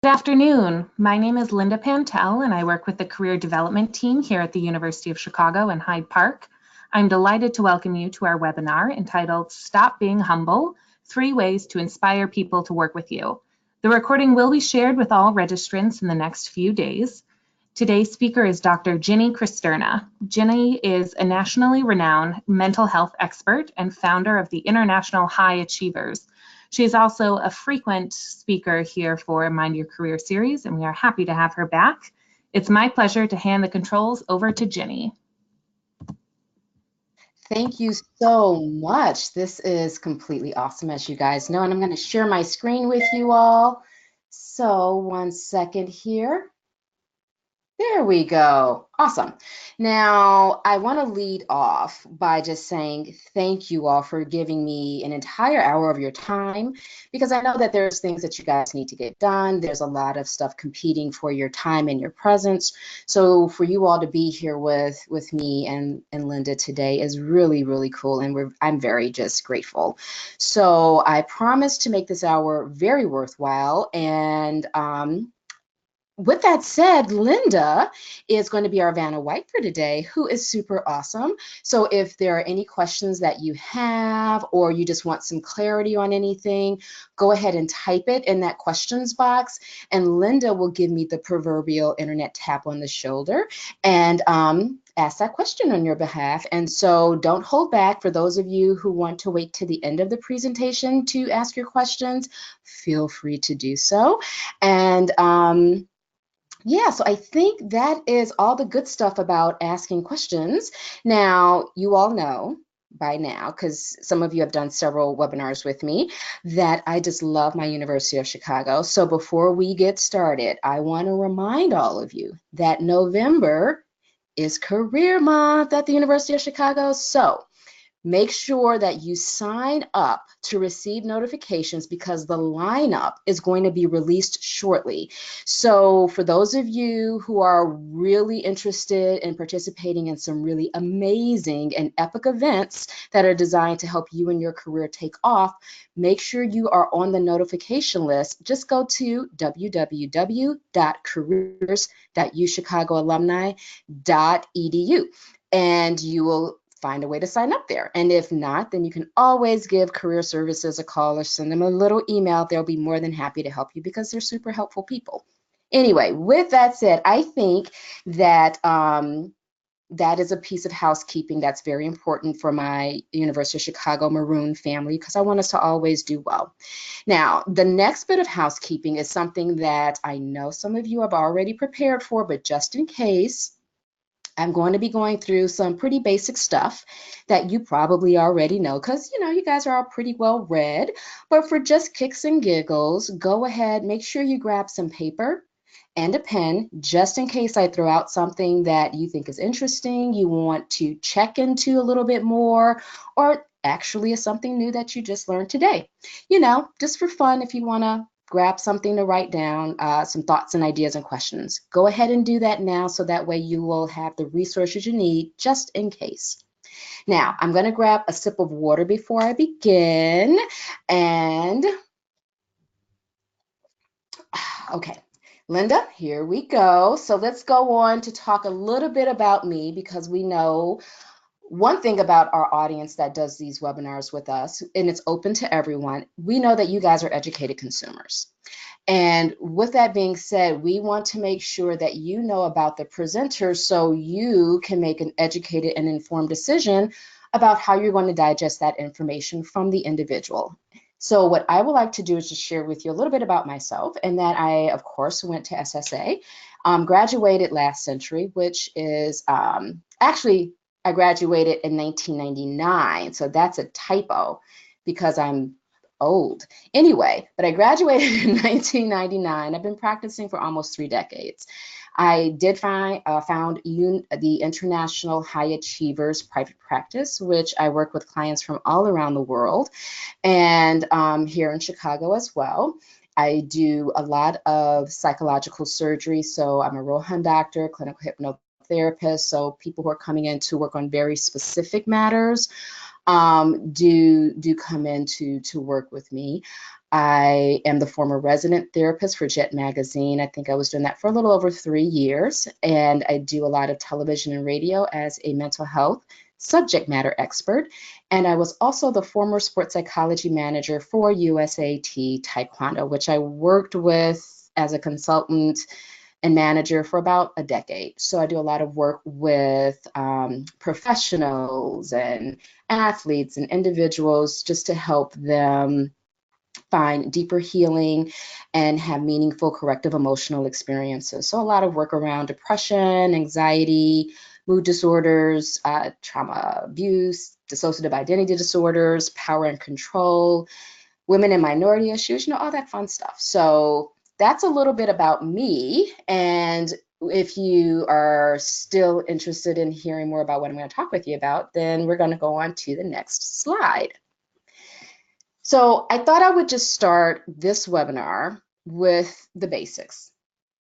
Good afternoon. My name is Linda Pantel, and I work with the Career Development Team here at the University of Chicago in Hyde Park. I'm delighted to welcome you to our webinar entitled Stop Being Humble, 3 Ways to Inspire People to Work with You. The recording will be shared with all registrants in the next few days. Today's speaker is Dr. Jinnie Cristerna. Jinnie is a nationally renowned mental health expert and founder of the International High Achievers. She is also a frequent speaker here for Mind Your Career series, and we are happy to have her back. It's my pleasure to hand the controls over to Jinnie. Thank you so much. This is completely awesome, as you guys know, and I'm going to share my screen with you all. So 1 second here. There we go. Awesome. Now, I want to lead off by just saying thank you all for giving me an entire hour of your time, because I know that there's things that you guys need to get done. There's a lot of stuff competing for your time and your presence. So for you all to be here with me and Linda today is really, really cool, and I'm very just grateful. So I promise to make this hour very worthwhile, and with that said, Linda is going to be our Vanna White for today, who is super awesome. So if there are any questions that you have, or you just want some clarity on anything, go ahead and type it in that questions box, and Linda will give me the proverbial internet tap on the shoulder and ask that question on your behalf. And so don't hold back. For those of you who want to wait to the end of the presentation to ask your questions, feel free to do so. And yeah, so I think that is all the good stuff about asking questions. Now, you all know by now, because some of you have done several webinars with me, that I just love my University of Chicago. So before we get started, I want to remind all of you that November is Career Month at the University of Chicago. So make sure that you sign up to receive notifications, because the lineup is going to be released shortly. So for those of you who are really interested in participating in some really amazing and epic events that are designed to help you and your career take off, make sure you are on the notification list. Just go to www.careers.uchicagoalumni.edu and you will find a way to sign up there. And if not, then you can always give Career Services a call or send them a little email. They'll be more than happy to help you, because they're super helpful people. Anyway, with that said, I think that that is a piece of housekeeping that's very important for my University of Chicago Maroon family, because I want us to always do well. Now, the next bit of housekeeping is something that I know some of you have already prepared for, but just in case, I'm going to be going through some pretty basic stuff that you probably already know, because you guys are all pretty well read. But for just kicks and giggles, go ahead, make sure you grab some paper and a pen, just in case I throw out something that you think is interesting, you want to check into a little bit more, or actually is something new that you just learned today. Just for fun, if you want to grab something to write down, some thoughts and ideas and questions. Go ahead and do that now, so that way you will have the resources you need just in case. Now, I'm going to grab a sip of water before I begin. And okay, Linda, here we go. So let's go on to talk a little bit about me, because we know one thing about our audience that does these webinars with us, and it's open to everyone, we know that you guys are educated consumers. And with that being said, we want to make sure that you know about the presenters, so you can make an educated and informed decision about how you're going to digest that information from the individual. So what I would like to do is just share with you a little bit about myself, and that I, of course, went to SSA, graduated last century, which is actually, I graduated in 1999, so that's a typo because I'm old. Anyway, but I graduated in 1999. I've been practicing for almost 3 decades. I did found the International High Achievers private practice, which I work with clients from all around the world, and here in Chicago as well. I do a lot of psychological surgery, so I'm a Rohan doctor, clinical hypnotherapist, so people who are coming in to work on very specific matters. do come in to work with me. I am the former resident therapist for Jet Magazine. I think I was doing that for a little over 3 years, and I do a lot of television and radio as a mental health subject matter expert. And I was also the former sports psychology manager for USAT Taekwondo, which I worked with as a consultant and manager for about a decade. So I do a lot of work with professionals and athletes and individuals just to help them find deeper healing and have meaningful corrective emotional experiences. So a lot of work around depression, anxiety, mood disorders, trauma abuse, dissociative identity disorders, power and control, women and minority issues, all that fun stuff. So that's a little bit about me. And if you are still interested in hearing more about what I'm going to talk with you about, then we're going to go on to the next slide. So I thought I would just start this webinar with the basics,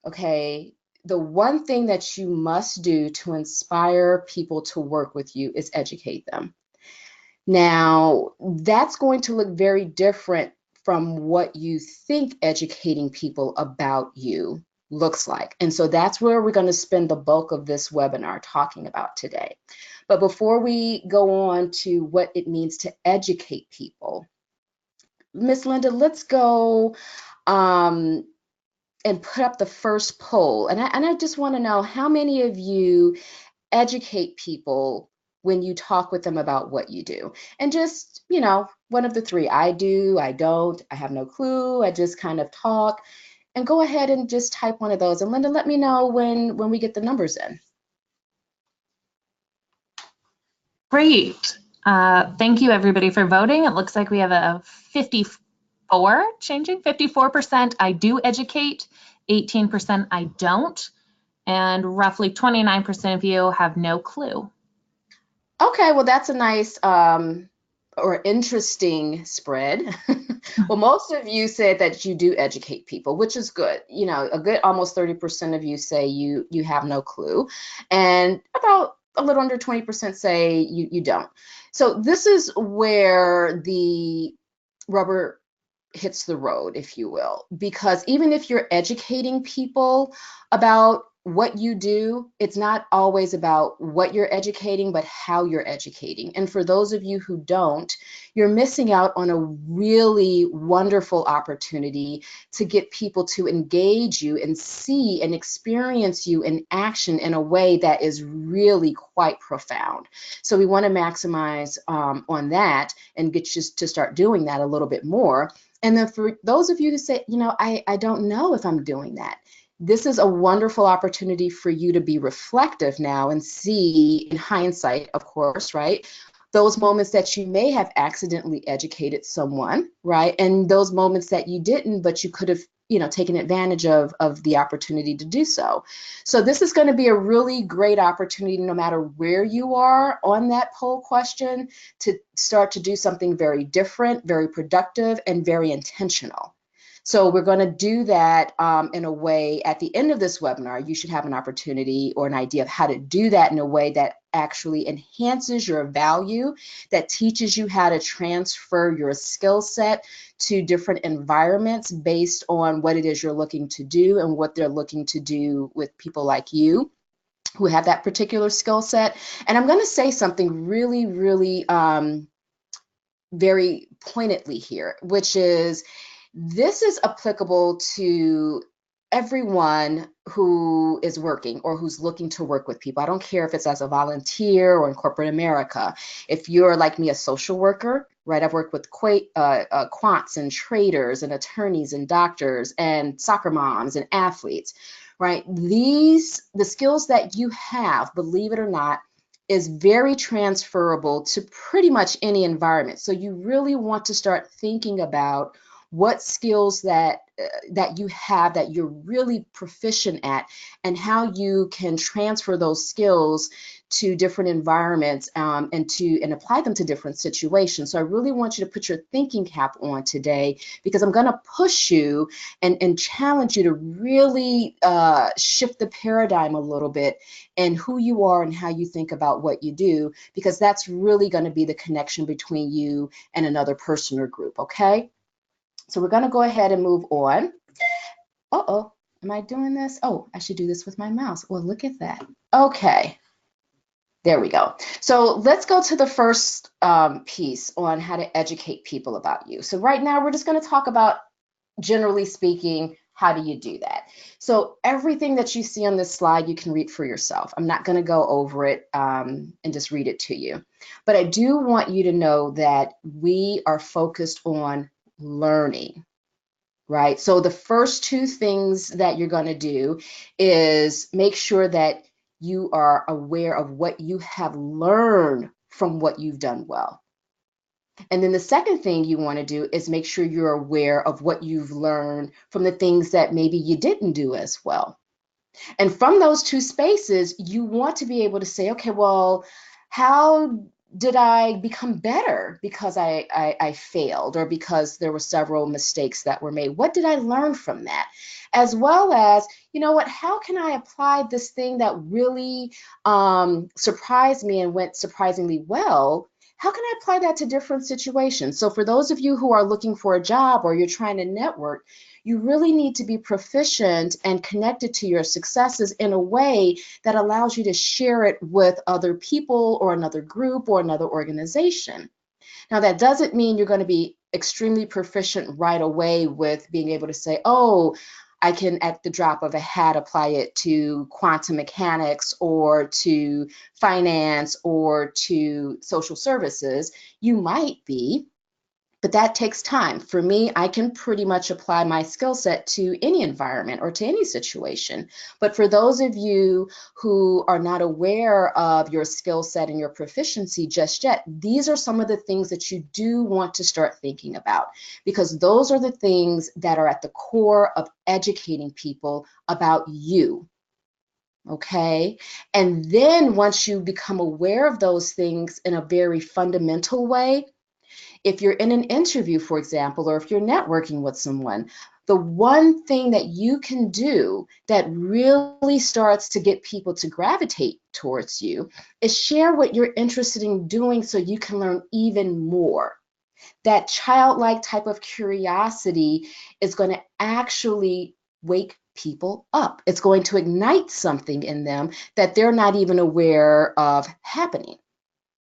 okay? The one thing that you must do to inspire people to work with you is educate them. Now, that's going to look very different from what you think educating people about you looks like. And so that's where we're going to spend the bulk of this webinar talking about today. But before we go on to what it means to educate people, Miss Linda, let's go and put up the first poll. And I just want to know how many of you educate people when you talk with them about what you do. And just, one of the three. I do, I don't, I have no clue, I just kind of talk. And go ahead and just type one of those. And Linda, let me know when we get the numbers in. Great. Thank you, everybody, for voting. It looks like we have a 54% I do educate, 18% I don't, and roughly 29% of you have no clue. Okay, well, that's a nice or interesting spread. Well, most of you said that you do educate people, which is good. A good almost 30% of you say you have no clue, and about a little under 20% say you don't. So this is where the rubber hits the road, if you will, because even if you're educating people about what you do, it's not always about what you're educating, but how you're educating. And for those of you who don't, you're missing out on a really wonderful opportunity to get people to engage you and see and experience you in action in a way that is really quite profound. So we want to maximize on that and get you to start doing that a little bit more. And then for those of you who say, I don't know if I'm doing that, this is a wonderful opportunity for you to be reflective now and see in hindsight, of course, right? Those moments that you may have accidentally educated someone, right? And those moments that you didn't, but you could have, taken advantage of the opportunity to do so. So this is going to be a really great opportunity, no matter where you are on that poll question, to start to do something very different, very productive, and very intentional. So we're going to do that in a way at the end of this webinar. You should have an opportunity or an idea of how to do that in a way that actually enhances your value, that teaches you how to transfer your skill set to different environments based on what it is you're looking to do and what they're looking to do with people like you who have that particular skill set. And I'm going to say something really, really very pointedly here, which is this is applicable to everyone who is working or who's looking to work with people. I don't care if it's as a volunteer or in corporate America. If you're like me, a social worker, right? I've worked with quants and traders and attorneys and doctors and soccer moms and athletes, right? The skills that you have, believe it or not, is very transferable to pretty much any environment. So you really want to start thinking about what skills that you have that you're really proficient at, and how you can transfer those skills to different environments and apply them to different situations. So I really want you to put your thinking cap on today, because I'm going to push you and challenge you to really shift the paradigm a little bit and who you are and how you think about what you do, because that's really going to be the connection between you and another person or group, okay? So we're going to go ahead and move on. Uh-oh, am I doing this? Oh, I should do this with my mouse. Well, look at that. Okay, there we go. So let's go to the first piece on how to educate people about you. So right now we're just going to talk about, generally speaking, how do you do that? So everything that you see on this slide, you can read for yourself. I'm not going to go over it and just read it to you. But I do want you to know that we are focused on learning, right? So the first two things that you're going to do is make sure that you are aware of what you have learned from what you've done well. And then the second thing you want to do is make sure you're aware of what you've learned from the things that maybe you didn't do as well. And from those two spaces, you want to be able to say, okay, well, how did I become better because I failed, or because there were several mistakes that were made? What did I learn from that? As well as, you know what, how can I apply this thing that really surprised me and went surprisingly well? How can I apply that to different situations? So for those of you who are looking for a job or you're trying to network, you really need to be proficient and connected to your successes in a way that allows you to share it with other people or another group or another organization. Now, that doesn't mean you're going to be extremely proficient right away with being able to say, oh, I can, at the drop of a hat, apply it to quantum mechanics or to finance or to social services. You might be, but that takes time. For me, I can pretty much apply my skill set to any environment or to any situation. But for those of you who are not aware of your skill set and your proficiency just yet, these are some of the things that you do want to start thinking about, because those are the things that are at the core of educating people about you. Okay, and then once you become aware of those things in a very fundamental way, if you're in an interview, for example, or if you're networking with someone, the one thing that you can do that really starts to get people to gravitate towards you is share what you're interested in doing so you can learn even more. That childlike type of curiosity is going to actually wake people up. It's going to ignite something in them that they're not even aware of happening.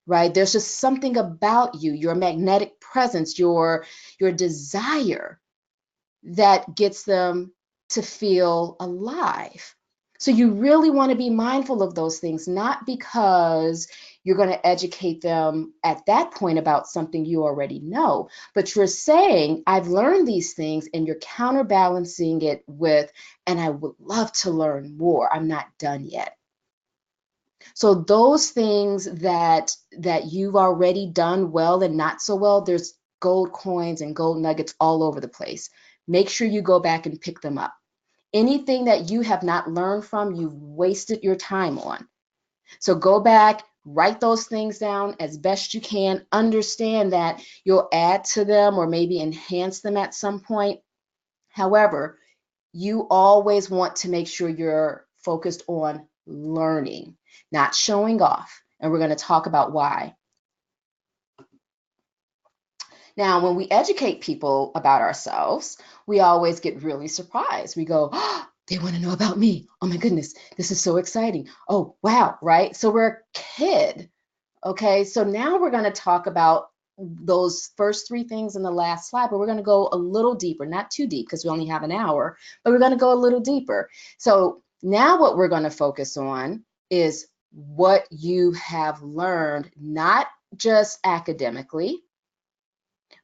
Right? There's just something about you, your magnetic presence, your desire that gets them to feel alive. So you really want to be mindful of those things, not because you're going to educate them at that point about something you already know, but you're saying, I've learned these things, and you're counterbalancing it with, and I would love to learn more. I'm not done yet. So those things that you've already done well and not so well, there's gold coins and gold nuggets all over the place. Make sure you go back and pick them up. Anything that you have not learned from, you've wasted your time on. So go back, write those things down as best you can. Understand that you'll add to them or maybe enhance them at some point. However, you always want to make sure you're focused on learning, not showing off. And we're going to talk about why. Now, when we educate people about ourselves, we always get really surprised. We go, oh, they want to know about me. Oh my goodness, this is so exciting. Oh, wow, right? So we're a kid. Okay, so now we're going to talk about those first three things in the last slide, but we're going to go a little deeper, not too deep because we only have an hour, but we're going to go a little deeper. So now what we're going to focus on is what you have learned, not just academically,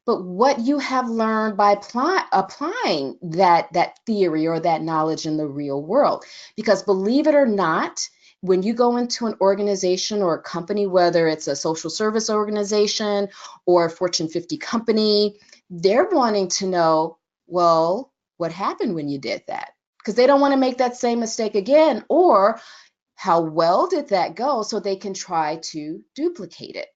but what you have learned by applying that theory or that knowledge in the real world. Because believe it or not, when you go into an organization or a company, whether it's a social service organization or a Fortune 50 company, they're wanting to know, well, what happened when you did that? Because they don't want to make that same mistake again, or how well did that go so they can try to duplicate it.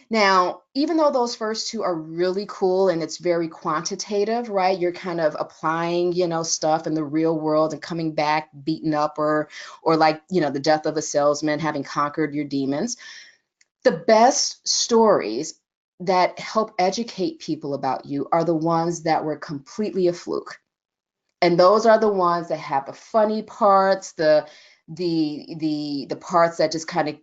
Now, even though those first two are really cool and it's very quantitative, right? You're kind of applying, stuff in the real world and coming back beaten up or like, the death of a salesman, having conquered your demons. The best stories that help educate people about you are the ones that were completely a fluke. And those are the ones that have the funny parts, the parts that just kind of,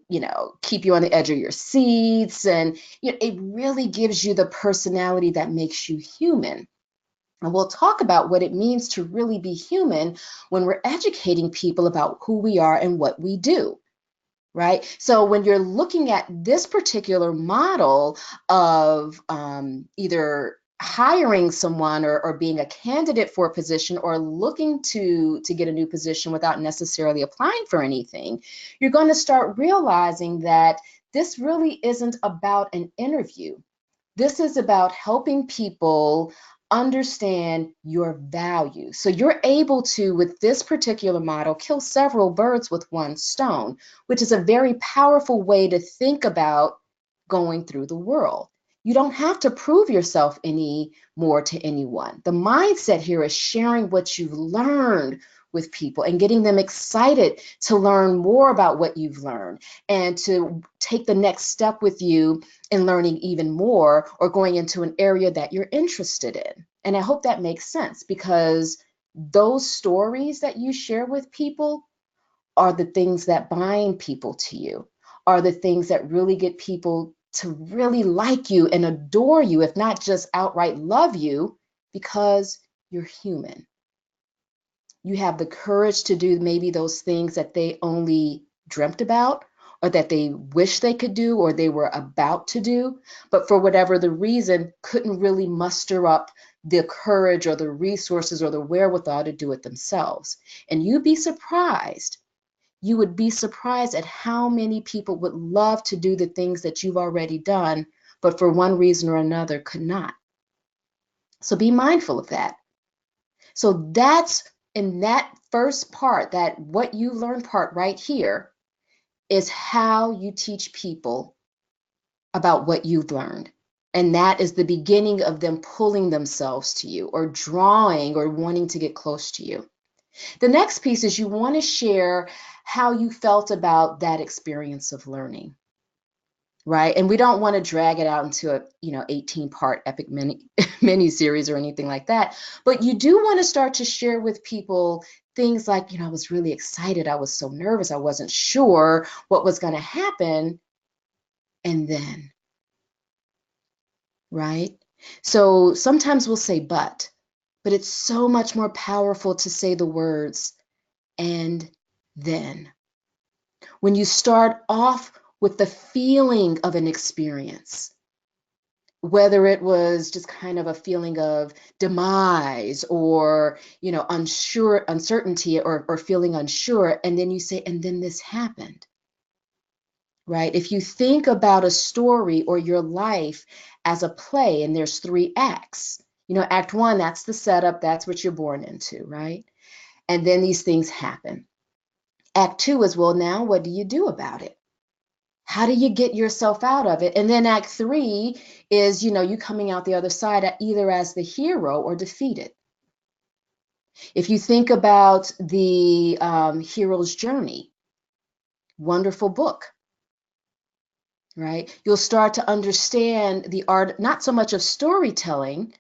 keep you on the edge of your seats. And it really gives you the personality that makes you human. And we'll talk about what it means to really be human when we're educating people about who we are and what we do. Right? So when you're looking at this particular model of either hiring someone or being a candidate for a position or looking to get a new position without necessarily applying for anything, you're going to start realizing that this really isn't about an interview. This is about helping people understand your value. So you're able to, with this particular model, kill several birds with one stone, which is a very powerful way to think about going through the world. You don't have to prove yourself any more to anyone. The mindset here is sharing what you've learned with people and getting them excited to learn more about what you've learned and to take the next step with you in learning even more or going into an area that you're interested in. And I hope that makes sense, because those stories that you share with people are the things that bind people to you, are the things that really get people to really like you and adore you, if not just outright love you, because you're human. You have the courage to do maybe those things that they only dreamt about, or that they wish they could do, or they were about to do, but for whatever the reason, couldn't really muster up the courage or the resources or the wherewithal to do it themselves. And you would be surprised at how many people would love to do the things that you've already done, but for one reason or another could not. So be mindful of that. So that's in that first part, that what you learn part right here is how you teach people about what you've learned. And that is the beginning of them pulling themselves to you or drawing or wanting to get close to you. The next piece is you want to share how you felt about that experience of learning. Right? And we don't want to drag it out into a 18-part epic mini series or anything like that. But you do want to start to share with people things like, I was really excited. I was so nervous. I wasn't sure what was going to happen. And then, right? So sometimes we'll say but it's so much more powerful to say the words and then. When you start off with the feeling of an experience, whether it was just kind of a feeling of demise or, uncertainty or feeling unsure, and then you say, and then this happened, right? If you think about a story or your life as a play, and there's 3 acts, act 1, that's the setup, that's what you're born into, right? And then these things happen. Act 2 is, well, now what do you do about it? How do you get yourself out of it? And then act 3 is, you coming out the other side either as the hero or defeated. If you think about the hero's journey, wonderful book, right? You'll start to understand the art, not so much of storytelling,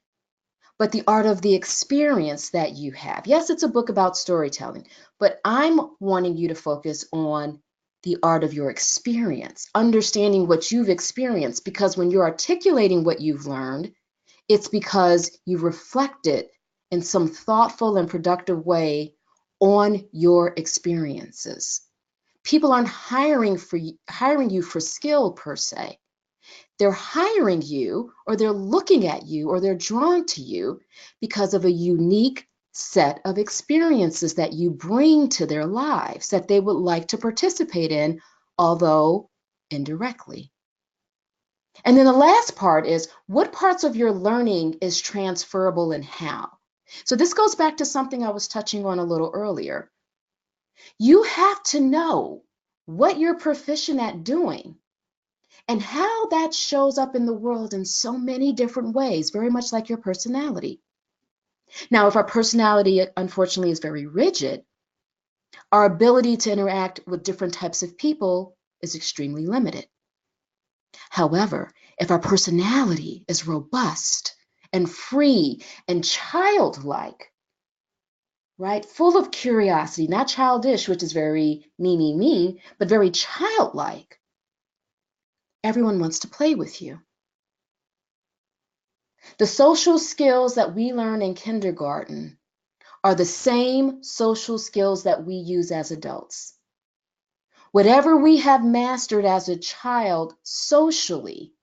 but the art of the experience that you have. Yes, it's a book about storytelling, but I'm wanting you to focus on the art of your experience, understanding what you've experienced, because when you're articulating what you've learned, it's because you reflected in some thoughtful and productive way on your experiences. People aren't hiring you for skill per se. They're hiring you, or they're looking at you, or they're drawn to you because of a unique set of experiences that you bring to their lives that they would like to participate in, although indirectly. And then the last part is, what parts of your learning is transferable and how? So this goes back to something I was touching on a little earlier. You have to know what you're proficient at doing and how that shows up in the world in so many different ways, very much like your personality. Now, if our personality, unfortunately, is very rigid, our ability to interact with different types of people is extremely limited. However, if our personality is robust and free and childlike, right, full of curiosity, not childish, which is very me, but very childlike, everyone wants to play with you. The social skills that we learn in kindergarten are the same social skills that we use as adults. Whatever we have mastered as a child socially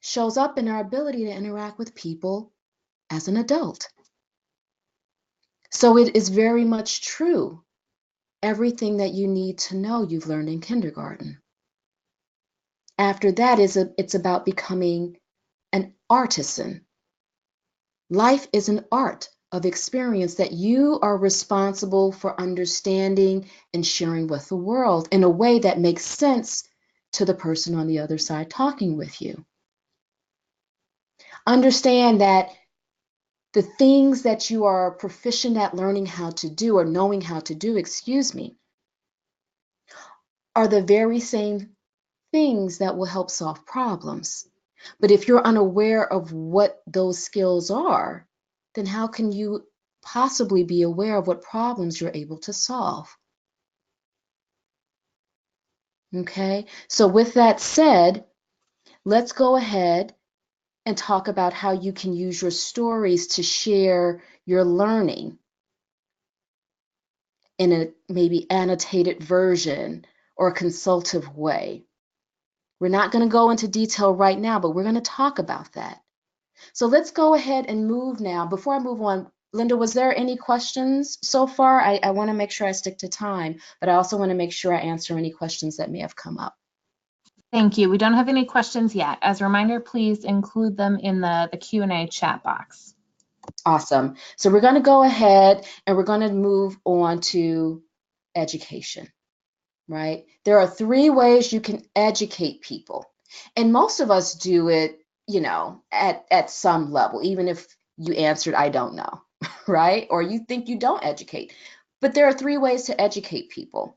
shows up in our ability to interact with people as an adult. So it is very much true. Everything that you need to know, you've learned in kindergarten. After that, it's about becoming an artisan. Life is an art of experience that you are responsible for understanding and sharing with the world in a way that makes sense to the person on the other side talking with you. Understand that the things that you are proficient at learning how to do or knowing how to do, are the very same things that will help solve problems. But if you're unaware of what those skills are, then how can you possibly be aware of what problems you're able to solve? Okay, so with that said, let's go ahead and talk about how you can use your stories to share your learning in a maybe annotated version or a consultative way. We're not going to go into detail right now, but we're going to talk about that. So let's go ahead and move now. Before I move on, Linda, was there any questions so far? I want to make sure I stick to time, but I also want to make sure I answer any questions that may have come up. Thank you. We don't have any questions yet. As a reminder, please include them in the Q&A chat box. Awesome. So we're going to go ahead and we're going to move on to education, right? There are 3 ways you can educate people. And most of us do it, at some level, even if you answered, I don't know, right? Or you think you don't educate. But there are 3 ways to educate people.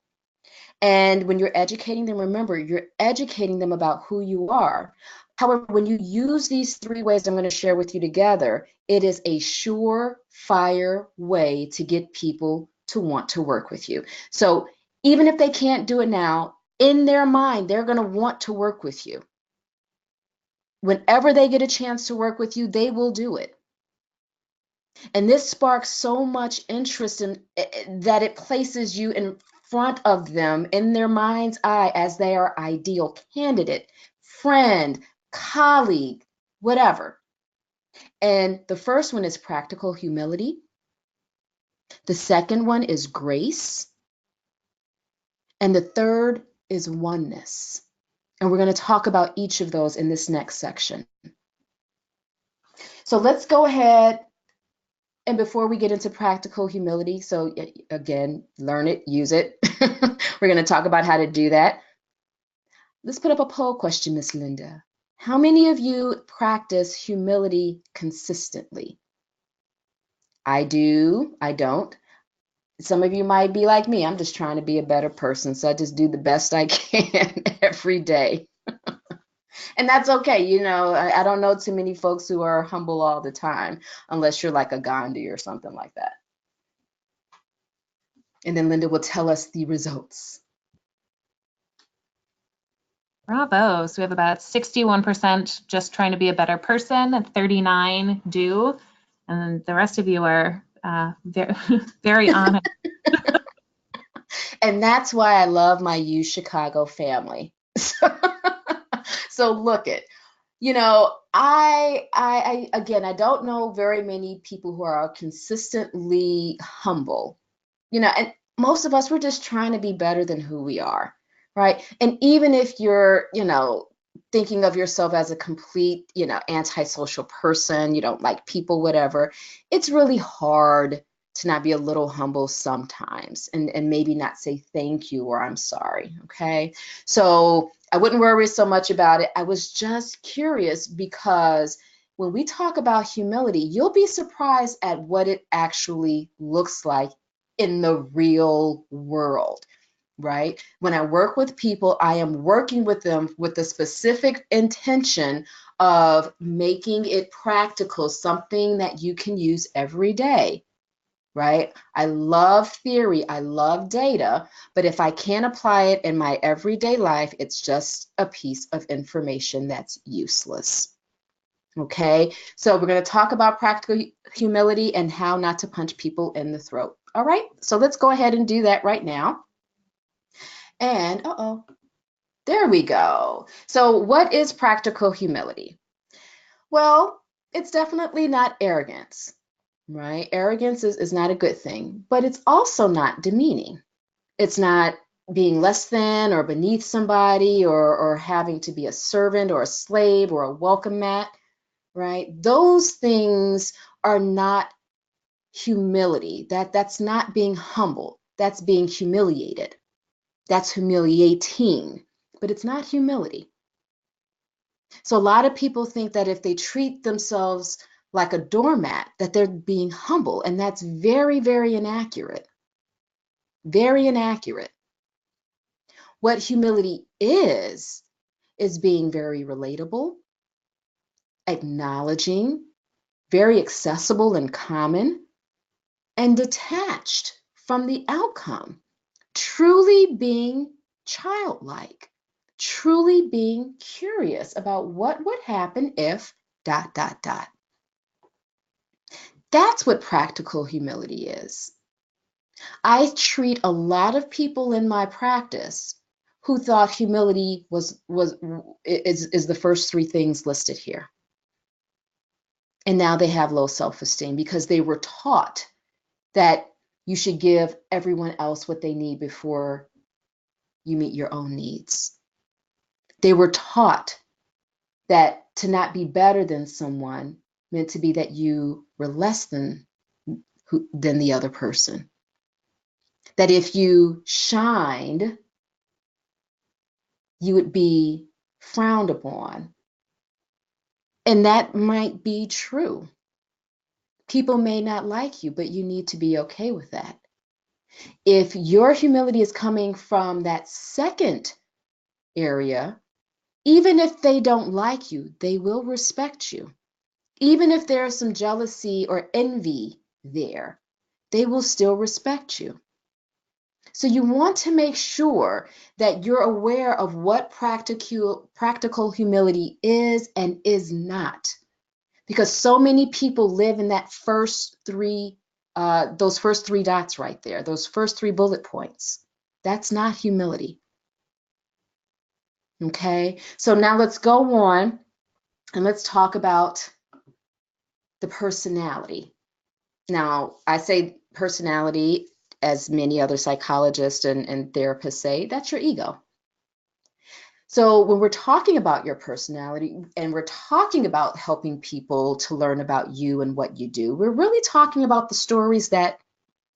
And when you're educating them, remember, you're educating them about who you are. However, when you use these 3 ways I'm going to share with you together, it is a surefire way to get people to want to work with you. So even if they can't do it now, in their mind, they're going to want to work with you. Whenever they get a chance to work with you, they will do it. And this sparks so much interest in that it places you in front of them in their mind's eye as their ideal candidate, friend, colleague, whatever. And the first one is practical humility. The second one is grace. And the third is oneness. And we're going to talk about each of those in this next section. So let's go ahead. And before we get into practical humility, so again, learn it, use it. We're going to talk about how to do that. Let's put up a poll question, Miss Linda. How many of you practice humility consistently? I do, I don't. Some of you might be like me. I'm just trying to be a better person, so I just do the best I can every day. And that's okay. I don't know too many folks who are humble all the time, unless you're like a Gandhi or something like that. And then Linda will tell us the results. Bravo. So we have about 61% just trying to be a better person, and 39 do. And the rest of you are very, very honest. And that's why I love my UChicago family. So look it. Again, I don't know very many people who are consistently humble, and most of us, we're just trying to be better than who we are, right? And even if you're, thinking of yourself as a complete, antisocial person, you don't like people, whatever, it's really hard to not be a little humble sometimes and maybe not say thank you or I'm sorry, okay? So I wouldn't worry so much about it. I was just curious because when we talk about humility, you'll be surprised at what it actually looks like in the real world. Right? When I work with people, I am working with them with the specific intention of making it practical, something that you can use every day, right? I love theory, I love data, but if I can't apply it in my everyday life, it's just a piece of information that's useless. Okay, so we're going to talk about practical humility and how not to punch people in the throat. All right, so let's go ahead and do that right now. And there we go. So what is practical humility? Well, it's definitely not arrogance, right? Arrogance is not a good thing, but it's also not demeaning. It's not being less than or beneath somebody or having to be a servant or a slave or a welcome mat, right? Those things are not humility. That's not being humble. That's being humiliated. That's humiliating, but it's not humility. So a lot of people think that if they treat themselves like a doormat, that they're being humble, and that's very, very inaccurate. Very inaccurate. What humility is being very relatable, acknowledging, very accessible and common, and detached from the outcome. Truly being childlike, truly being curious about what would happen if ... That's what practical humility is. I treat a lot of people in my practice who thought humility is the first three things listed here. And now they have low self-esteem because they were taught that you should give everyone else what they need before you meet your own needs. They were taught that to not be better than someone meant to be that you were less than the other person. That if you shined, you would be frowned upon. And that might be true. People may not like you, but you need to be okay with that. If your humility is coming from that second area, even if they don't like you, they will respect you. Even if there's some jealousy or envy there, they will still respect you. So you want to make sure that you're aware of what practical humility is and is not. Because so many people live in that those first three dots right there, those first three bullet points. That's not humility. Okay, so now let's go on and let's talk about the personality. Now, I say personality, as many other psychologists and therapists say, that's your ego. So when we're talking about your personality and we're talking about helping people to learn about you and what you do, we're really talking about the stories that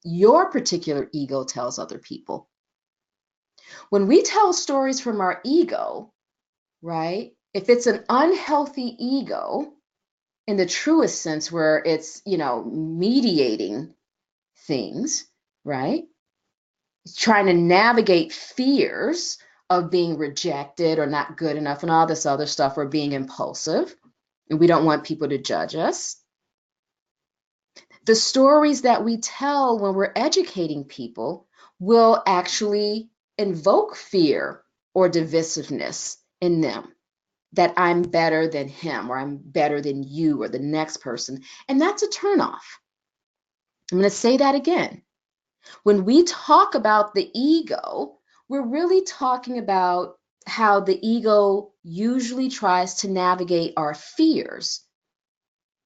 your particular ego tells other people. When we tell stories from our ego, right, if it's an unhealthy ego, in the truest sense where it's, mediating things, right? Trying to navigate fears of being rejected or not good enough and all this other stuff, or being impulsive, and we don't want people to judge us. The stories that we tell when we're educating people will actually invoke fear or divisiveness in them. That I'm better than him, or I'm better than you, or the next person. And that's a turnoff. I'm going to say that again. When we talk about the ego, we're really talking about how the ego usually tries to navigate our fears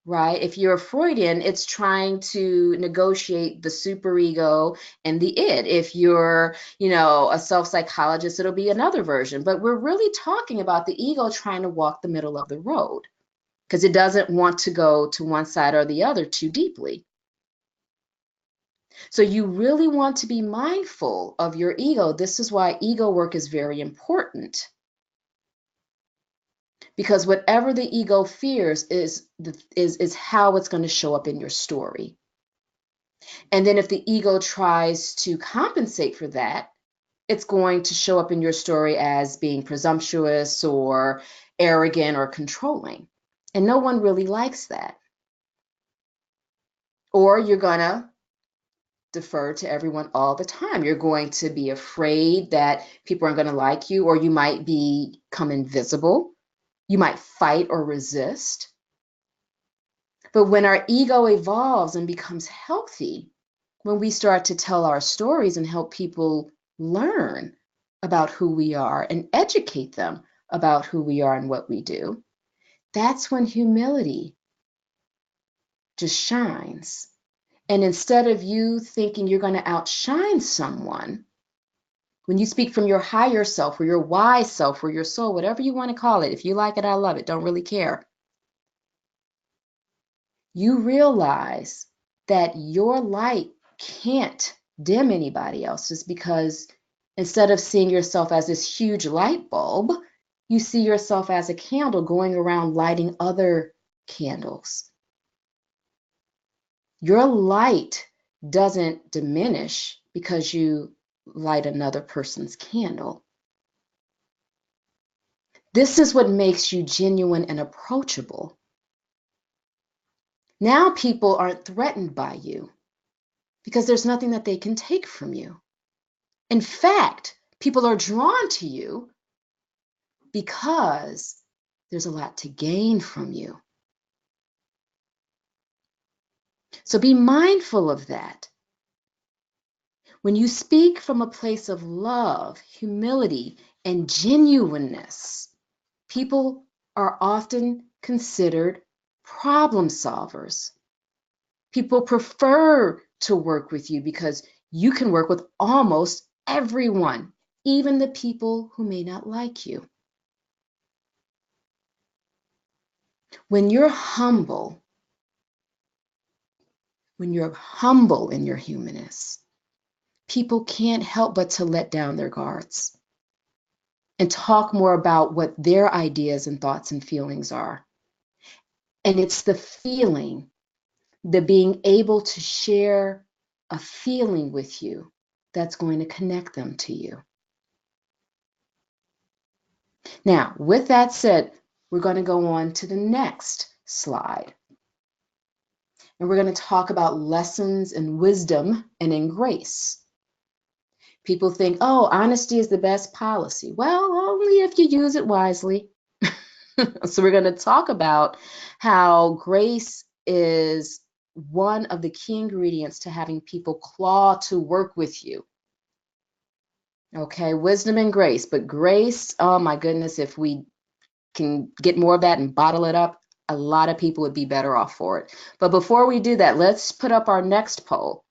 right? If you're a Freudian, it's trying to negotiate the superego and the id. If you're, a self-psychologist, it'll be another version. But we're really talking about the ego trying to walk the middle of the road because it doesn't want to go to one side or the other too deeply. So you really want to be mindful of your ego. This is why ego work is very important. Because whatever the ego fears is how it's going to show up in your story. And then if the ego tries to compensate for that, it's going to show up in your story as being presumptuous or arrogant or controlling. And no one really likes that. Or you're going to defer to everyone all the time. You're going to be afraid that people aren't going to like you, or you might become invisible. You might fight or resist. But when our ego evolves and becomes healthy, when we start to tell our stories and help people learn about who we are and educate them about who we are and what we do, that's when humility just shines. And instead of you thinking you're going to outshine someone, when you speak from your higher self or your wise self or your soul, whatever you want to call it, if you like it, I love it, don't really care. You realize that your light can't dim anybody else's, because instead of seeing yourself as this huge light bulb, you see yourself as a candle going around lighting other candles. Your light doesn't diminish because you light another person's candle. This is what makes you genuine and approachable. Now people aren't threatened by you because there's nothing that they can take from you. In fact, people are drawn to you because there's a lot to gain from you. So be mindful of that. When you speak from a place of love, humility, and genuineness, people are often considered problem solvers. People prefer to work with you because you can work with almost everyone, even the people who may not like you. When you're humble in your humanness, people can't help but to let down their guards and talk more about what their ideas and thoughts and feelings are. And it's the feeling, the being able to share a feeling with you, that's going to connect them to you. Now, with that said, we're going to go on to the next slide. And we're going to talk about lessons in wisdom and in grace. People think, oh, honesty is the best policy. Well, only if you use it wisely. So we're going to talk about how grace is one of the key ingredients to having people claw to work with you. Okay, wisdom and grace. But grace, oh my goodness, if we can get more of that and bottle it up, a lot of people would be better off for it. But before we do that, let's put up our next poll.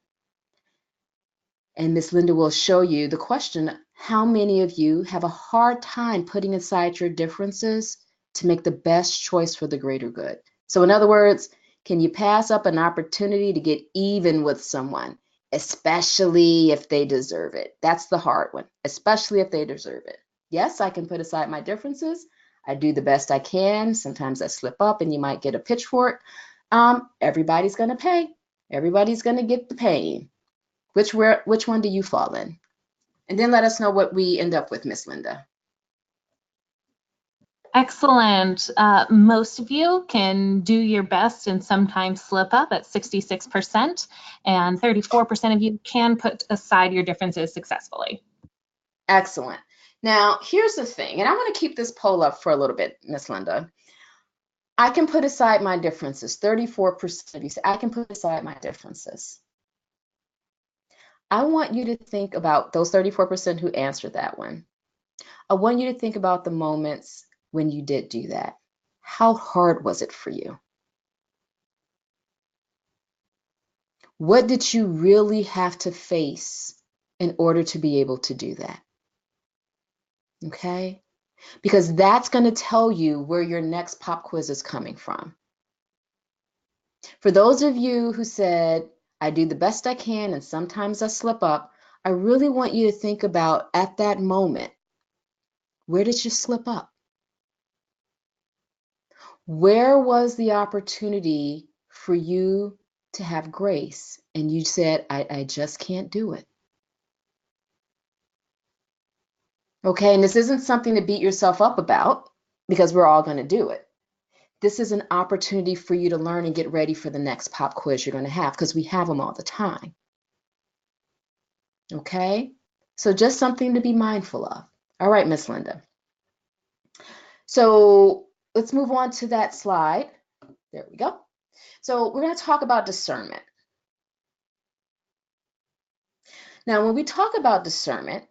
And Miss Linda will show you the question: how many of you have a hard time putting aside your differences to make the best choice for the greater good? So in other words, can you pass up an opportunity to get even with someone, especially if they deserve it? That's the hard one, especially if they deserve it. Yes, I can put aside my differences. I do the best I can. Sometimes I slip up and you might get a pitchfork. Everybody's going to pay. Everybody's going to get the pain. Which one do you fall in? And then let us know what we end up with, Miss Linda. Excellent. Most of you can do your best and sometimes slip up at 66%, and 34% of you can put aside your differences successfully. Excellent. Now, here's the thing, and I want to keep this poll up for a little bit, Miss Linda. I can put aside my differences. 34% of you say, I can put aside my differences. I want you to think about those 34% who answered that one. I want you to think about the moments when you did do that. How hard was it for you? What did you really have to face in order to be able to do that? Okay? Because that's going to tell you where your next pop quiz is coming from. For those of you who said, I do the best I can and sometimes I slip up, I really want you to think about at that moment, where did you slip up? Where was the opportunity for you to have grace and you said, I just can't do it? Okay, and this isn't something to beat yourself up about because we're all going to do it. This is an opportunity for you to learn and get ready for the next pop quiz you're going to have because we have them all the time. Okay, so just something to be mindful of. All right, Miss Linda. So let's move on to that slide. There we go. So we're going to talk about discernment. Now, when we talk about discernment,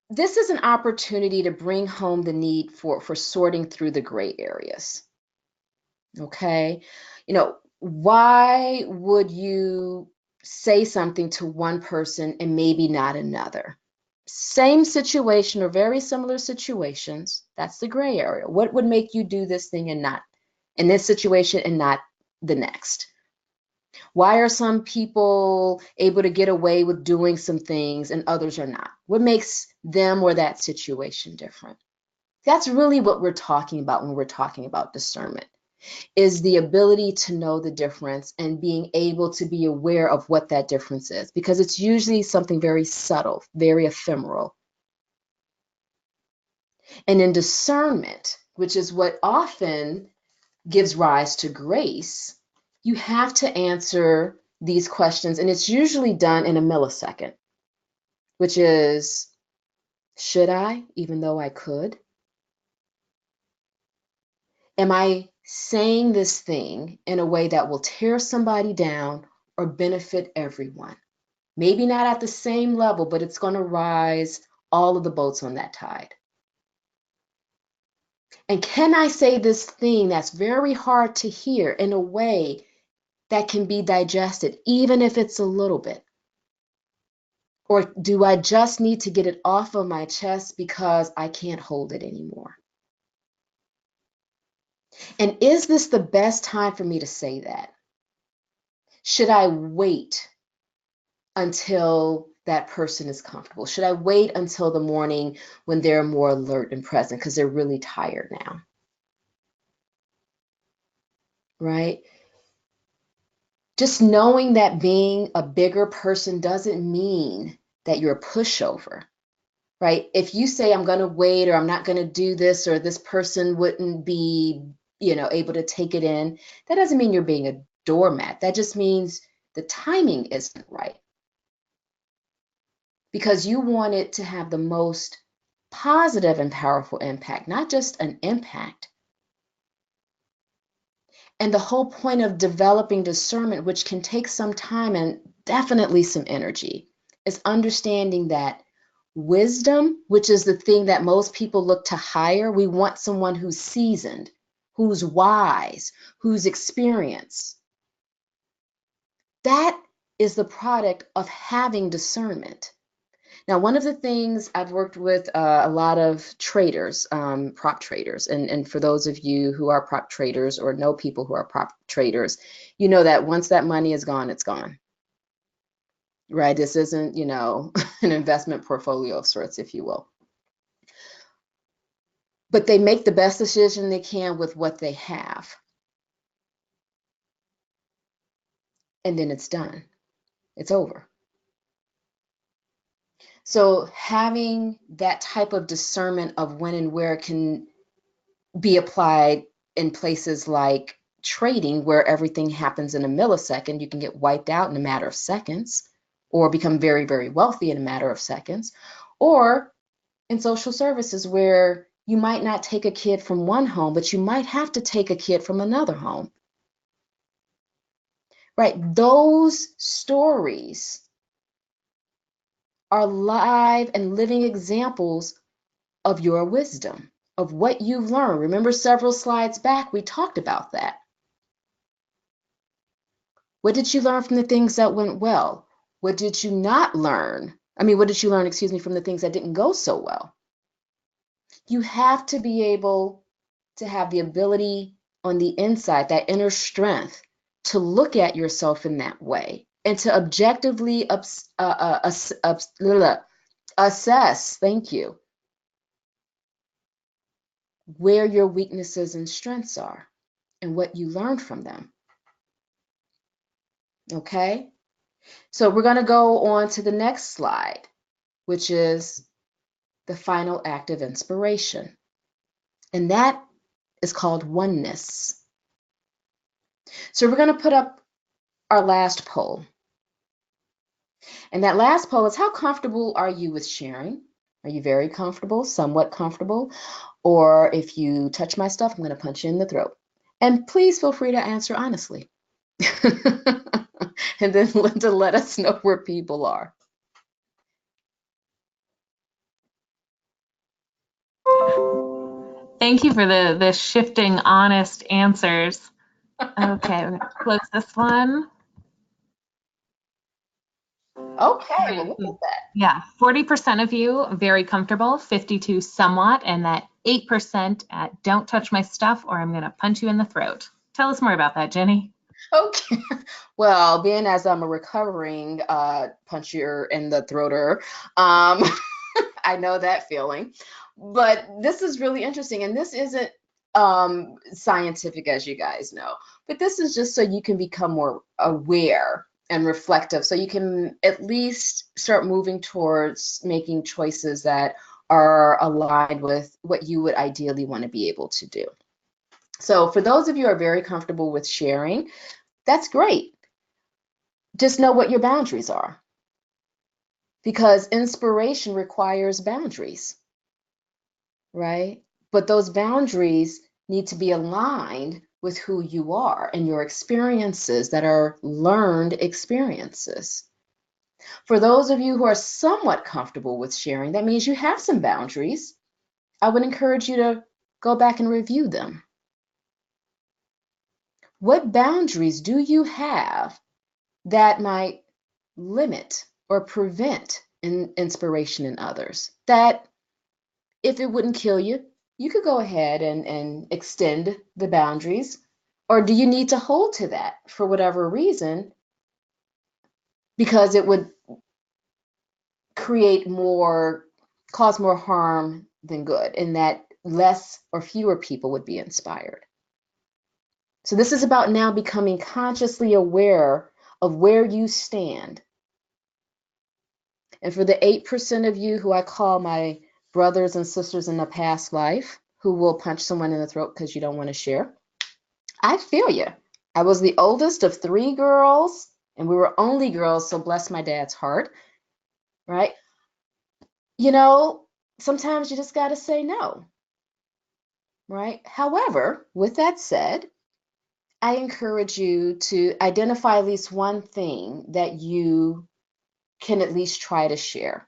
this is an opportunity to bring home the need for sorting through the gray areas. Okay, why would you say something to one person and maybe not another? Same situation or very similar situations, that's the gray area. What would make you do this thing and not in this situation and not the next? Why are some people able to get away with doing some things and others are not? What makes them or that situation different? That's really what we're talking about when we're talking about discernment, is the ability to know the difference and being able to be aware of what that difference is, because it's usually something very subtle, very ephemeral. And in discernment, which is what often gives rise to grace, you have to answer these questions, and it's usually done in a millisecond, which is, should I, even though I could? Am I saying this thing in a way that will tear somebody down or benefit everyone? Maybe not at the same level, but it's going to rise all of the boats on that tide. And can I say this thing that's very hard to hear in a way that can be digested, even if it's a little bit? Or do I just need to get it off of my chest because I can't hold it anymore? And is this the best time for me to say that? Should I wait until that person is comfortable? Should I wait until the morning when they're more alert and present because they're really tired now? Right? Just knowing that being a bigger person doesn't mean that you're a pushover, right? If you say, I'm going to wait, or I'm not going to do this, or this person wouldn't be, able to take it in, that doesn't mean you're being a doormat. That just means the timing isn't right, because you want it to have the most positive and powerful impact, not just an impact. And the whole point of developing discernment, which can take some time and definitely some energy, is understanding that wisdom, which is the thing that most people look to hire, we want someone who's seasoned, who's wise, who's experienced. That is the product of having discernment. Now, one of the things I've worked with a lot of traders, prop traders, and for those of you who are prop traders or know people who are prop traders, you know that once that money is gone, it's gone, right? This isn't, an investment portfolio of sorts, if you will. But they make the best decision they can with what they have. And then it's done. It's over. So having that type of discernment of when and where can be applied in places like trading, where everything happens in a millisecond, you can get wiped out in a matter of seconds, or become very, very wealthy in a matter of seconds, or in social services where you might not take a kid from one home, but you might have to take a kid from another home. Right? Those stories are live and living examples of your wisdom, of what you've learned. Remember, several slides back, we talked about that. What did you learn from the things that went well? What did you not learn? I mean, what did you learn, excuse me, from the things that didn't go so well? You have to be able to have the ability on the inside, that inner strength, to look at yourself in that way and to objectively assess, thank you, where your weaknesses and strengths are and what you learned from them. Okay? So we're going to go on to the next slide, which is the final act of inspiration. And that is called oneness. So we're going to put up our last poll. And that last poll is, how comfortable are you with sharing? Are you very comfortable, somewhat comfortable? Or if you touch my stuff, I'm going to punch you in the throat. And please feel free to answer honestly. And then Linda, let us know where people are. Thank you for the shifting, honest answers. Okay, we're gonna close this one. Okay, well, look at that. Yeah, 40% of you very comfortable, 52 somewhat, and that 8% at don't touch my stuff or I'm gonna punch you in the throat. Tell us more about that, Jinnie. Okay. Well, being as I'm a recovering puncher in the throater, I know that feeling. But this is really interesting, and this isn't scientific, as you guys know, but this is just so you can become more aware and reflective, so you can at least start moving towards making choices that are aligned with what you would ideally want to be able to do. So for those of you who are very comfortable with sharing, that's great. Just know what your boundaries are, because inspiration requires boundaries, right? But those boundaries need to be aligned with who you are and your experiences that are learned experiences. For those of you who are somewhat comfortable with sharing, that means you have some boundaries. I would encourage you to go back and review them. What boundaries do you have that might limit or prevent inspiration in others? That if it wouldn't kill you, you could go ahead and extend the boundaries. Or do you need to hold to that for whatever reason, because it would cause more harm than good, and that less or fewer people would be inspired? So this is about now becoming consciously aware of where you stand. And for the 8% of you who I call my brothers and sisters in a past life, who will punch someone in the throat because you don't want to share, I feel you. I was the oldest of 3 girls, and we were only girls, so bless my dad's heart, right? You know, sometimes you just got to say no, right? However, with that said, I encourage you to identify at least one thing that you can at least try to share.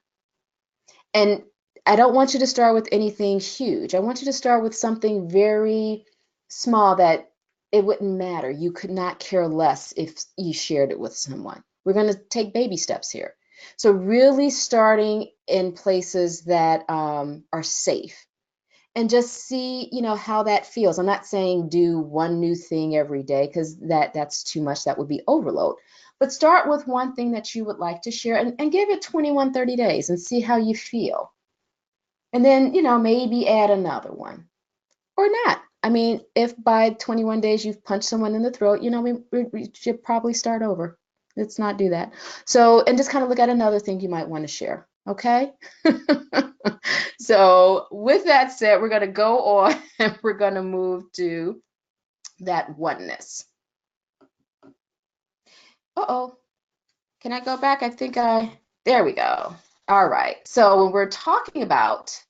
And I don't want you to start with anything huge. I want you to start with something very small that it wouldn't matter. You could not care less if you shared it with someone. We're going to take baby steps here. So really starting in places that are safe, and just see, how that feels. I'm not saying do one new thing every day, because that's too much. That would be overload. But start with one thing that you would like to share, and give it 21, 30 days and see how you feel. And then, maybe add another one or not. I mean, if by 21 days you've punched someone in the throat, we should probably start over. Let's not do that. So, and just kind of look at another thing you might want to share. Okay. So with that said, we're going to go on and we're going to move to that oneness. Uh-oh. Can I go back? There we go. All right. So when we're talking about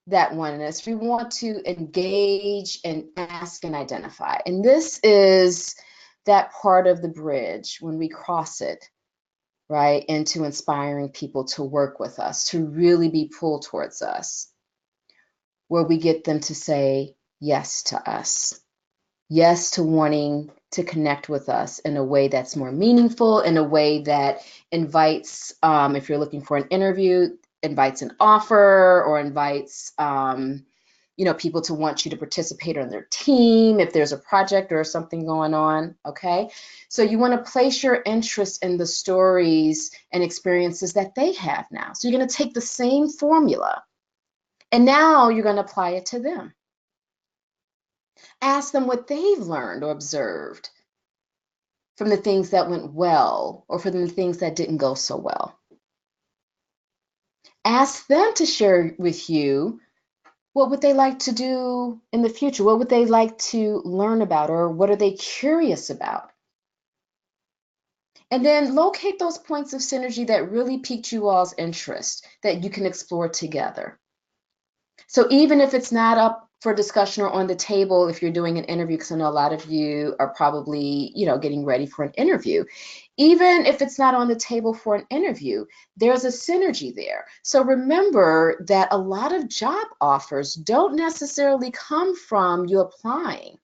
that oneness, we want to engage and ask and identify. And this is that part of the bridge when we cross it, right, into inspiring people to work with us, to really be pulled towards us, where we get them to say yes to us, yes to wanting to connect with us in a way that's more meaningful, in a way that invites, if you're looking for an interview, invites an offer, or invites people to want you to participate on their team if there's a project or something going on, okay? So you want to place your interest in the stories and experiences that they have now. So you're going to take the same formula and now you're going to apply it to them. Ask them what they've learned or observed from the things that went well or from the things that didn't go so well. Ask them to share with you what would they like to do in the future? What would they like to learn about, or what are they curious about? And then locate those points of synergy that really piqued you all's interest that you can explore together. So even if it's not up for discussion or on the table, if you're doing an interview, because I know a lot of you are probably, getting ready for an interview. Even if it's not on the table for an interview, there's a synergy there. So remember that a lot of job offers don't necessarily come from you applying,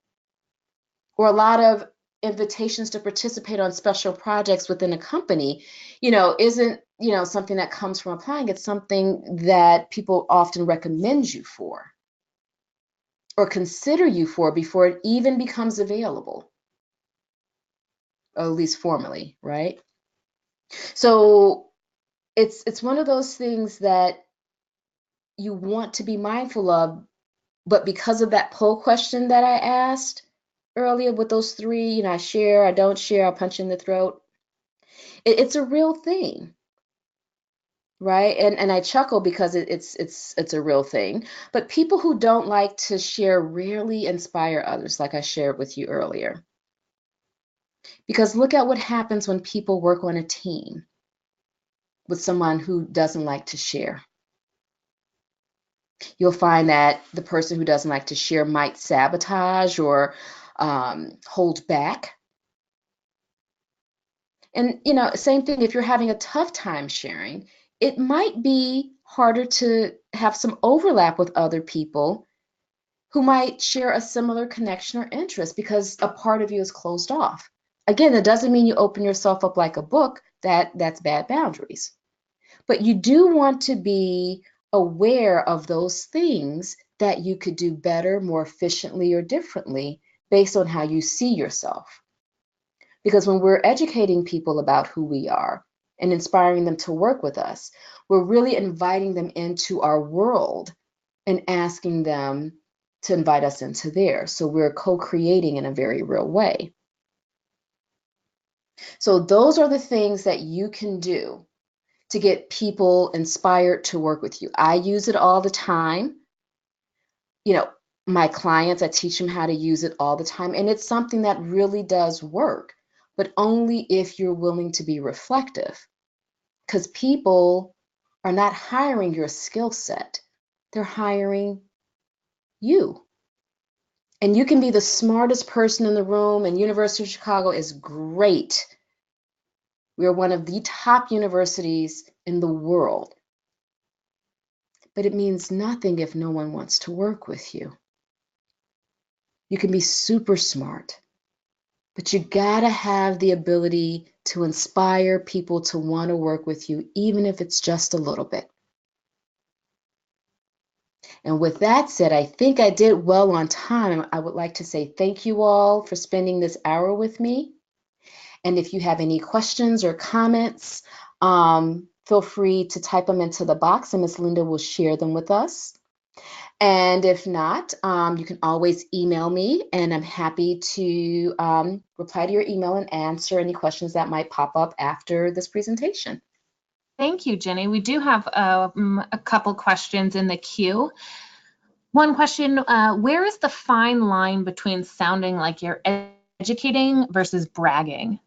or a lot of invitations to participate on special projects within a company, isn't, something that comes from applying. It's something that people often recommend you for or consider you for before it even becomes available, or at least formally, right? So it's one of those things that you want to be mindful of, but because of that poll question that I asked earlier with those three, I share, I don't share, I'll punch in the throat. It's a real thing, right? And I chuckle because it's a real thing. But people who don't like to share rarely inspire others, like I shared with you earlier. Because look at what happens when people work on a team with someone who doesn't like to share. You'll find that the person who doesn't like to share might sabotage or hold back. And, same thing, if you're having a tough time sharing, it might be harder to have some overlap with other people who might share a similar connection or interest because a part of you is closed off. Again, that doesn't mean you open yourself up like a book. That's bad boundaries. But you do want to be aware of those things that you could do better, more efficiently, or differently based on how you see yourself. Because when we're educating people about who we are and inspiring them to work with us, we're really inviting them into our world and asking them to invite us into theirs. So we're co-creating in a very real way. So those are the things that you can do to get people inspired to work with you. I use it all the time. My clients, I teach them how to use it all the time. And it's something that really does work, but only if you're willing to be reflective. Because people are not hiring your skill set, they're hiring you. And you can be the smartest person in the room, and University of Chicago is great. We are one of the top universities in the world. But it means nothing if no one wants to work with you. You can be super smart, but you gotta have the ability to inspire people to want to work with you, even if it's just a little bit. And with that said, I think I did well on time. I would like to say thank you all for spending this hour with me. And if you have any questions or comments, feel free to type them into the box and Miss Linda will share them with us. And if not, you can always email me and I'm happy to reply to your email and answer any questions that might pop up after this presentation. Thank you, Jinnie. We do have a couple questions in the queue. One question, where is the fine line between sounding like you're educating versus bragging?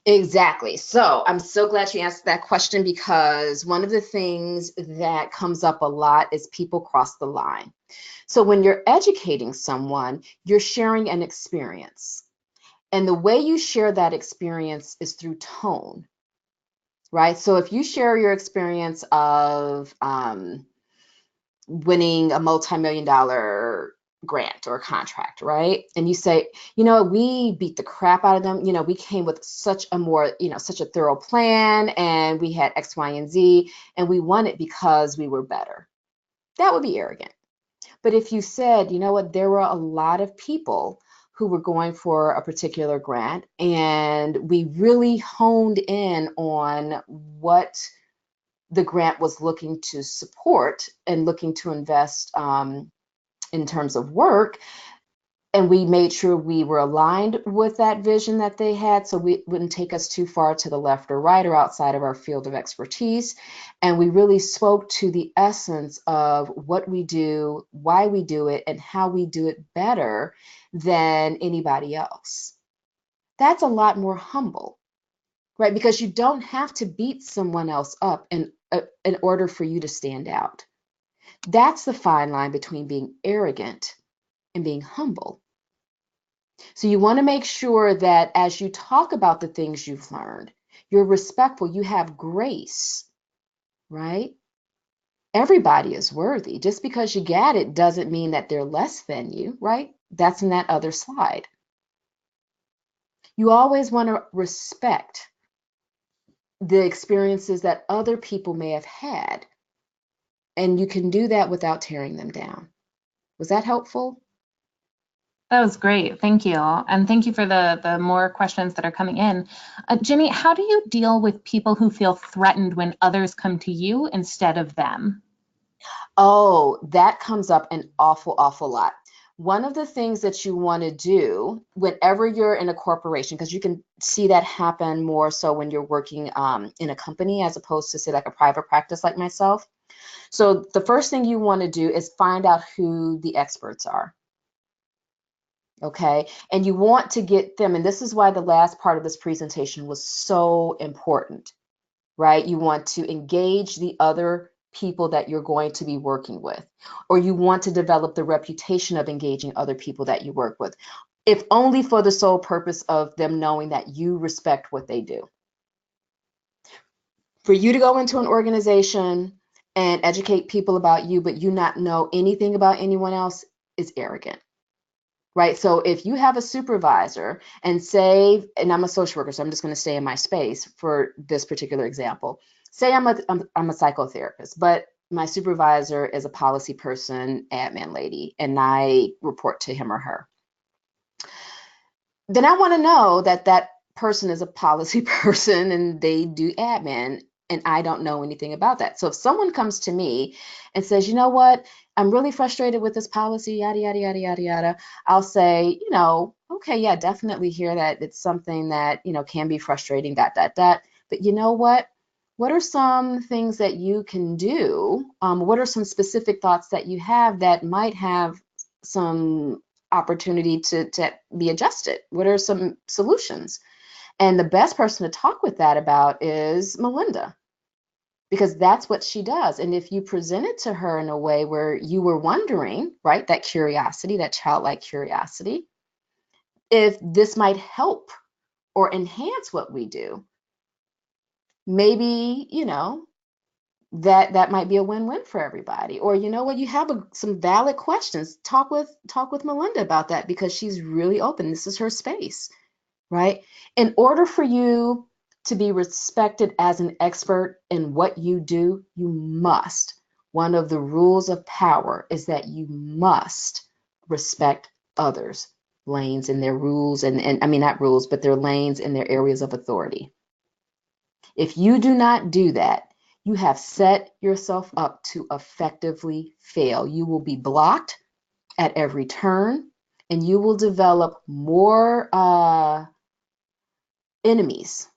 Exactly. So I'm so glad you asked that question because one of the things that comes up a lot is people cross the line. So when you're educating someone, you're sharing an experience. And the way you share that experience is through tone, right? So if you share your experience of winning a multi-million-dollar grant or contract, right? And you say, you know, we beat the crap out of them. You know, we came with such a more, you know, such a thorough plan, and we had X, Y, and Z, and we won it because we were better. That would be arrogant. But if you said, you know what, there were a lot of people who were going for a particular grant, and we really honed in on what the grant was looking to support and looking to invest in terms of work, and we made sure we were aligned with that vision that they had, so we wouldn't take us too far to the left or right or outside of our field of expertise. And we really spoke to the essence of what we do, why we do it, and how we do it better than anybody else. That's a lot more humble, right? Because you don't have to beat someone else up in order for you to stand out. That's the fine line between being arrogant and being humble. So you want to make sure that as you talk about the things you've learned, you're respectful, you have grace, right? Everybody is worthy. Just because you get it doesn't mean that they're less than you, right? That's in that other slide. You always want to respect the experiences that other people may have had, and you can do that without tearing them down. Was that helpful? That was great. Thank you. And thank you for the more questions that are coming in. Jinnie, how do you deal with people who feel threatened when others come to you instead of them? Oh, that comes up an awful lot. One of the things that you want to do whenever you're in a corporation, because you can see that happen more so when you're working in a company as opposed to, say, like a private practice like myself. So the first thing you want to do is find out who the experts are. Okay, and you want to get them, and this is why the last part of this presentation was so important, right? You want to engage the other people that you're going to be working with, or you want to develop the reputation of engaging other people that you work with, if only for the sole purpose of them knowing that you respect what they do. For you to go into an organization and educate people about you, but you not know anything about anyone else, is arrogant. Right? So if you have a supervisor and say, and I'm a social worker, so I'm just going to stay in my space for this particular example. Say I'm a psychotherapist, but my supervisor is a policy person, admin lady, and I report to him or her. Then I want to know that that person is a policy person and they do admin, and I don't know anything about that. So if someone comes to me and says, you know what, I'm really frustrated with this policy, yada, yada, yada, yada, yada, I'll say, you know, okay, yeah, definitely hear that it's something that, you know, can be frustrating, dot, dot, dot. But you know what? What are some things that you can do? What are some specific thoughts that you have that might have some opportunity to be adjusted? What are some solutions? And the best person to talk with that about is Melinda, because that's what she does. And if you present it to her in a way where you were wondering, right, that curiosity, that childlike curiosity, if this might help or enhance what we do, maybe, you know, that might be a win-win for everybody. Or you know what, you have some valid questions, talk with Melinda about that, because she's really open. This is her space, right? In order for you to be respected as an expert in what you do, you must, one of the rules of power is that you must respect others' lanes and their rules, and I mean, not rules, but their lanes and their areas of authority. If you do not do that, you have set yourself up to effectively fail. You will be blocked at every turn, and you will develop more enemies,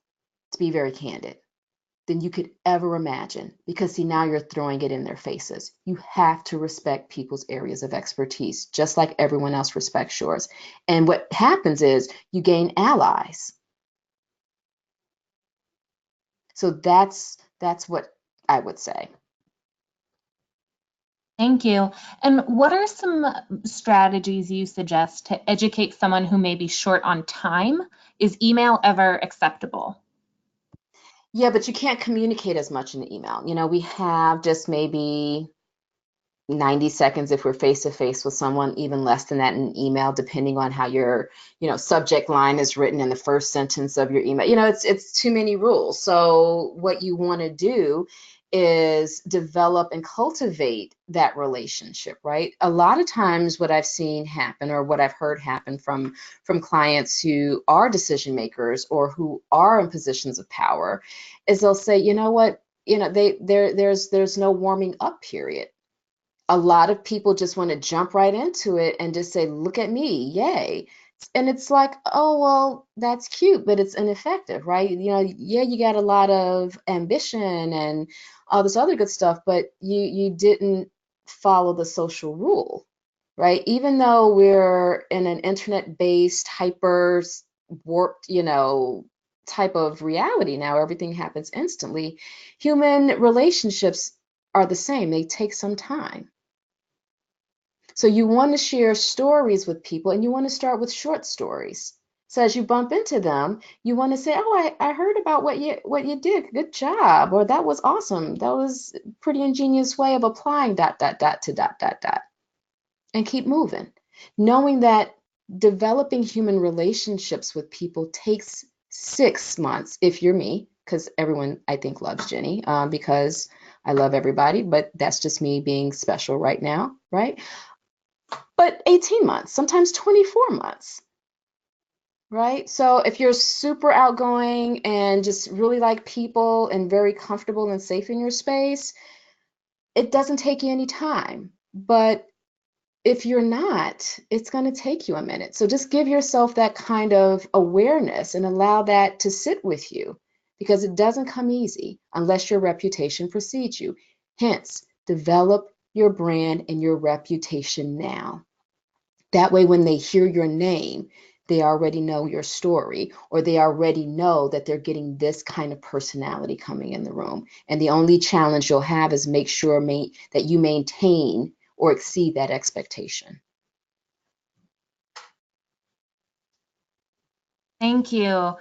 to be very candid, than you could ever imagine. Because see, now you're throwing it in their faces. You have to respect people's areas of expertise, just like everyone else respects yours. And what happens is you gain allies. So that's what I would say. Thank you. And what are some strategies you suggest to educate someone who may be short on time? Is email ever acceptable? Yeah, but you can't communicate as much in the email. You know, we have just maybe 90 seconds if we're face to face with someone, even less than that in an email, depending on how your, subject line is written in the first sentence of your email. It's too many rules. So what you want to do is develop and cultivate that relationship, right? A lot of times what I've seen happen, or what I've heard happen from clients who are decision makers or who are in positions of power, is they'll say, you know what, there's no warming up period. A lot of people just want to jump right into it and just say, look at me, yay. And it's like, oh, well, that's cute, but it's ineffective, right? Yeah, you got a lot of ambition and all this other good stuff, but you didn't follow the social rule, right? Even though we're in an internet-based, hyper warped, type of reality now, everything happens instantly. Human relationships are the same. They take some time. So you want to share stories with people, and you want to start with short stories. So as you bump into them, you want to say, oh, I heard about what you did. Good job. Or that was awesome. That was a pretty ingenious way of applying ... to ... and keep moving. Knowing that developing human relationships with people takes 6 months, if you're me, because everyone I think loves Jinnie, because I love everybody, but that's just me being special right now, right? But 18 months, sometimes 24 months, right? So if you're super outgoing and just really like people and very comfortable and safe in your space, it doesn't take you any time. But if you're not, it's going to take you a minute. So just give yourself that kind of awareness and allow that to sit with you, because it doesn't come easy unless your reputation precedes you. Hence, develop your brand and your reputation now. That way, when they hear your name, they already know your story, or they already know that they're getting this kind of personality coming in the room. And the only challenge you'll have is make sure that you maintain or exceed that expectation. Thank you.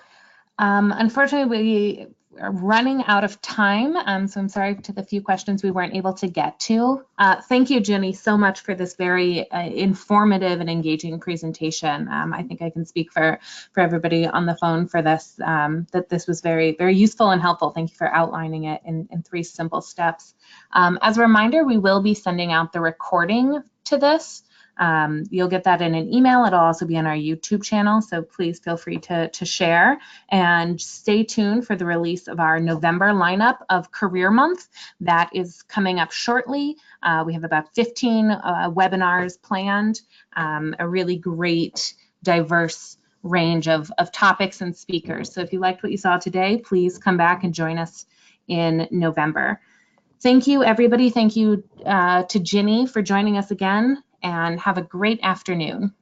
Unfortunately, we are running out of time, so I'm sorry to the few questions we weren't able to get to. Thank you, Jinnie, so much for this very informative and engaging presentation. I think I can speak for everybody on the phone for this, that this was very, very useful and helpful. Thank you for outlining it in 3 simple steps. As a reminder, we will be sending out the recording to this. You'll get that in an email. It'll also be on our YouTube channel, so please feel free to share, and stay tuned for the release of our November lineup of Career Month. That is coming up shortly. We have about 15 webinars planned, a really great, diverse range of topics and speakers. So if you liked what you saw today, please come back and join us in November. Thank you, everybody. Thank you to Jinnie for joining us again, and have a great afternoon.